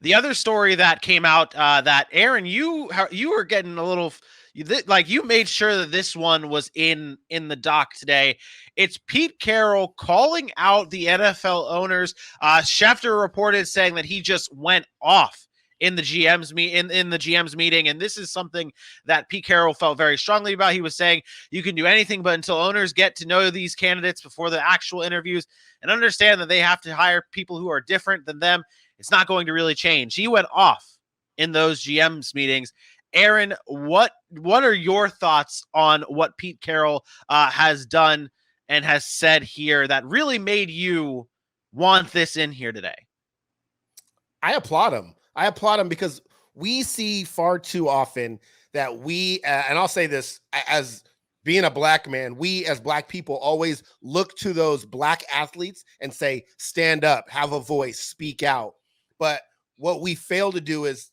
The other story that came out that Aaron, you were getting a little like you made sure that this one was in the doc today. It's Pete Carroll calling out the NFL owners. Schefter reported saying that he just went off in the GM's meeting, and this is something that Pete Carroll felt very strongly about. He was saying you can do anything, but until owners get to know these candidates before the actual interviews and understand that they have to hire people who are different than them, it's not going to really change. He went off in those GM's meetings. Aaron, what are your thoughts on what Pete Carroll has done and has said here that really made you want this in here today? I applaud him because we see far too often that we, and I'll say this as being a black man, we as black people always look to those black athletes and say, stand up, have a voice, speak out. But what we fail to do is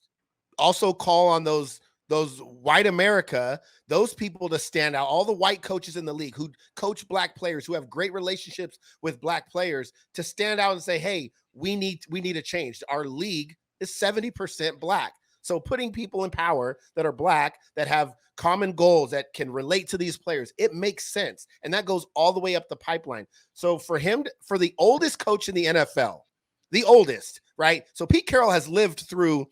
also call on those white America, those people to stand out, all the white coaches in the league who coach black players, who have great relationships with black players, to stand out and say, hey, we need a change. Our league is 70% black. So putting people in power that are black, that have common goals, that can relate to these players, it makes sense. And that goes all the way up the pipeline. So for the oldest coach in the NFL, the oldest, right? So Pete Carroll has lived through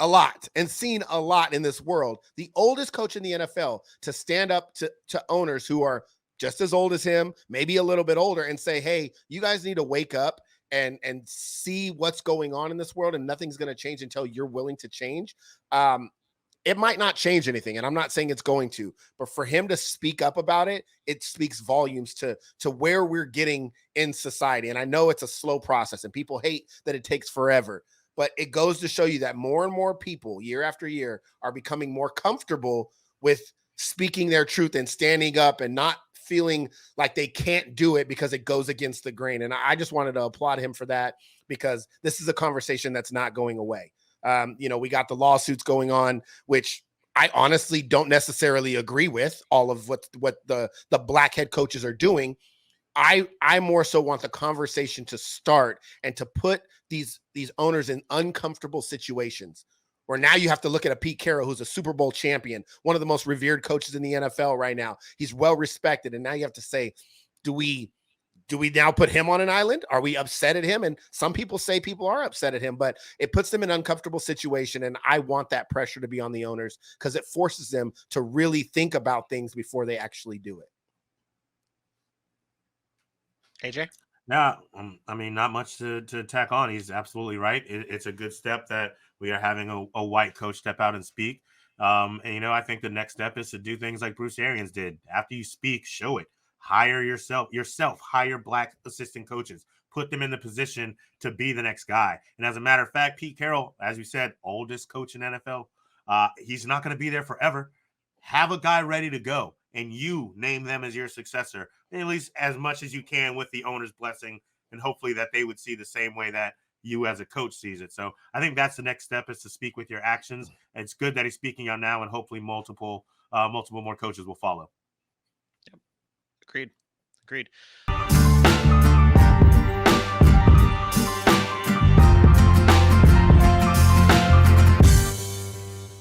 a lot and seen a lot in this world. The oldest coach in the NFL to stand up to owners who are just as old as him, maybe a little bit older, and say, hey, you guys need to wake up and see what's going on in this world, and nothing's going to change until you're willing to change. It might not change anything, and I'm not saying it's going to, but for him to speak up about it, it speaks volumes to where we're getting in society. And I know it's a slow process and people hate that it takes forever, but it goes to show you that more and more people year after year are becoming more comfortable with speaking their truth and standing up and not feeling like they can't do it because it goes against the grain. And I just wanted to applaud him for that, because this is a conversation that's not going away. We got the lawsuits going on, which I honestly don't necessarily agree with all of what the black head coaches are doing. I more so want the conversation to start and to put these owners in uncomfortable situations where now you have to look at a Pete Carroll, who's a Super Bowl champion, one of the most revered coaches in the NFL right now. He's well respected. And now you have to say, do we now put him on an island? Are we upset at him? And some people say people are upset at him, but it puts them in an uncomfortable situation. And I want that pressure to be on the owners because it forces them to really think about things before they actually do it. AJ? Yeah, I mean, not much to tack on. He's absolutely right. It's a good step that we are having a white coach step out and speak. And I think the next step is to do things like Bruce Arians did. After you speak, show it. Hire yourself, hire black assistant coaches, put them in the position to be the next guy. And as a matter of fact, Pete Carroll, as you said, oldest coach in NFL, he's not going to be there forever. Have a guy ready to go, and you name them as your successor, at least as much as you can with the owner's blessing, and hopefully that they would see the same way that you as a coach sees it. So I think that's the next step, is to speak with your actions. And it's good that he's speaking out now, and hopefully multiple more coaches will follow. Yep. Agreed.